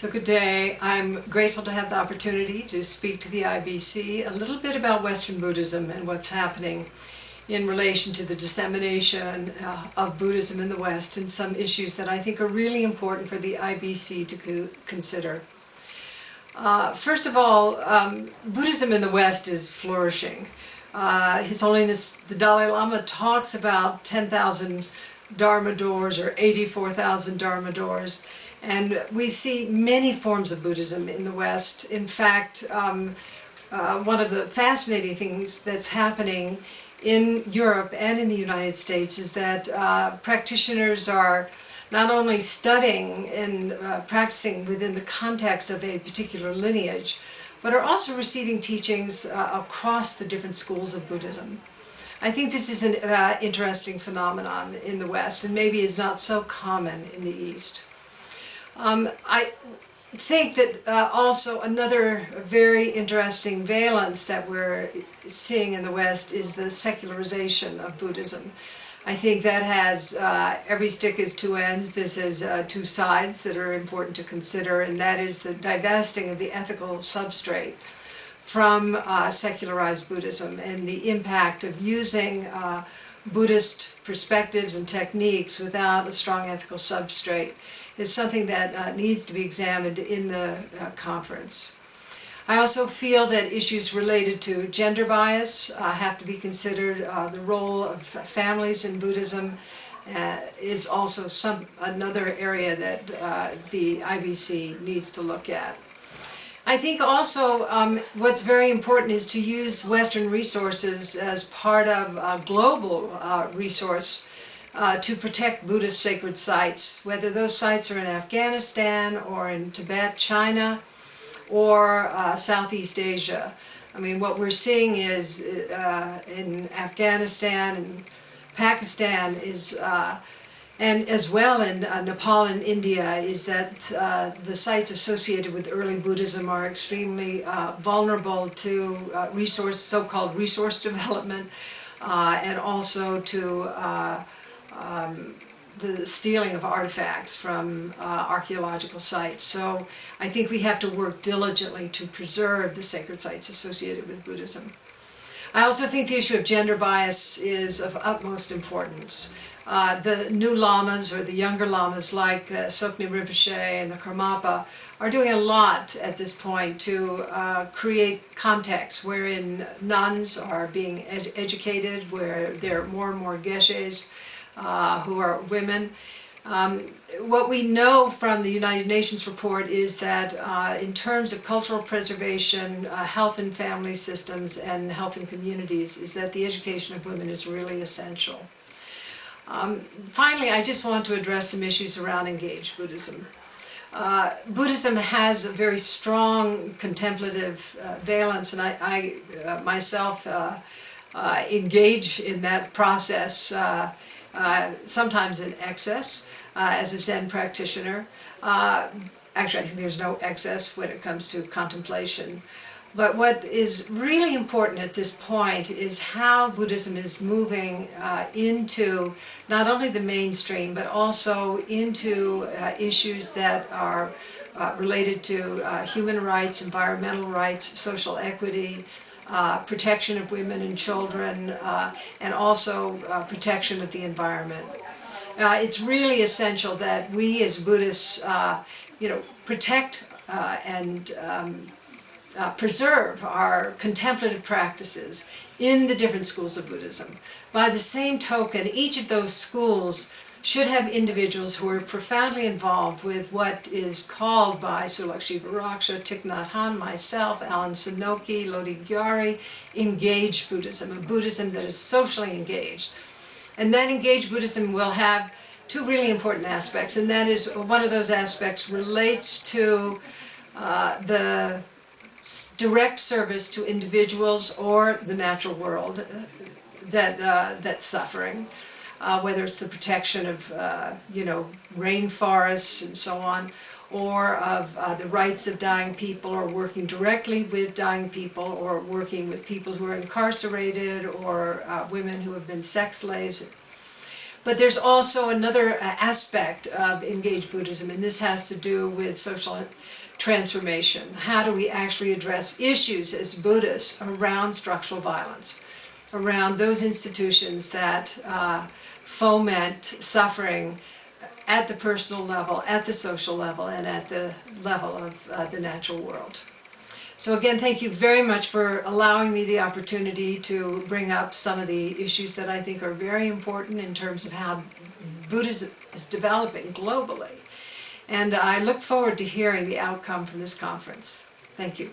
So good day. I'm grateful to have the opportunity to speak to the IBC a little bit about Western Buddhism and what's happening in relation to the dissemination of Buddhism in the West and some issues that I think are really important for the IBC to consider. First of all, Buddhism in the West is flourishing. His Holiness the Dalai Lama talks about 10,000 Dharma doors or 84,000 Dharma doors, and we see many forms of Buddhism in the West. In fact, one of the fascinating things that's happening in Europe and in the United States is that practitioners are not only studying and practicing within the context of a particular lineage, but are also receiving teachings across the different schools of Buddhism. I think this is an interesting phenomenon in the West, and maybe is not so common in the East. I think that also another very interesting valence that we're seeing in the West is the secularization of Buddhism. I think that has, every stick has two ends. This has two sides that are important to consider, and that is the divesting of the ethical substrate from secularized Buddhism and the impact of using Buddhist perspectives and techniques without a strong ethical substrate is something that needs to be examined in the conference. I also feel that issues related to gender bias have to be considered. The role of families in Buddhism is also another area that the IBC needs to look at. I think also what's very important is to use Western resources as part of a global resource to protect Buddhist sacred sites, whether those sites are in Afghanistan or in Tibet, China, or Southeast Asia. I mean, what we're seeing is in Afghanistan and Pakistan is, and as well in Nepal and India, is that the sites associated with early Buddhism are extremely vulnerable to so-called resource development, and also to the stealing of artifacts from archaeological sites. So I think we have to work diligently to preserve the sacred sites associated with Buddhism. I also think the issue of gender bias is of utmost importance. The new lamas, or the younger lamas like Sokne Rinpoche and the Karmapa, are doing a lot at this point to create contexts wherein nuns are being educated, where there are more and more geshes who are women. What we know from the United Nations report is that in terms of cultural preservation, health and family systems, and health and communities, is that the education of women is really essential. Finally, I just want to address some issues around engaged Buddhism. Buddhism has a very strong contemplative valence, and I myself engage in that process, sometimes in excess, as a Zen practitioner. Actually, I think there's no excess when it comes to contemplation. But what is really important at this point is how Buddhism is moving into not only the mainstream, but also into issues that are related to human rights, environmental rights, social equity, protection of women and children, and also protection of the environment. It's really essential that we as Buddhists, protect and preserve our contemplative practices in the different schools of Buddhism. By the same token, each of those schools should have individuals who are profoundly involved with what is called by Sulak Shiva Raksha, Thich Nhat Hanh, myself, Alan Sonoki, Lodi Gyari, engaged Buddhism, a Buddhism that is socially engaged. And that engaged Buddhism will have two really important aspects, and that is one of those aspects relates to the direct service to individuals or the natural world that's suffering, whether it's the protection of rainforests and so on, or of the rights of dying people, or working directly with dying people, or working with people who are incarcerated, or women who have been sex slaves. But there's also another aspect of engaged Buddhism, and this has to do with social transformation. How do we actually address issues as Buddhists around structural violence, around those institutions that foment suffering at the personal level, at the social level, and at the level of the natural world. So again, thank you very much for allowing me the opportunity to bring up some of the issues that I think are very important in terms of how Buddhism is developing globally. And I look forward to hearing the outcome from this conference. Thank you.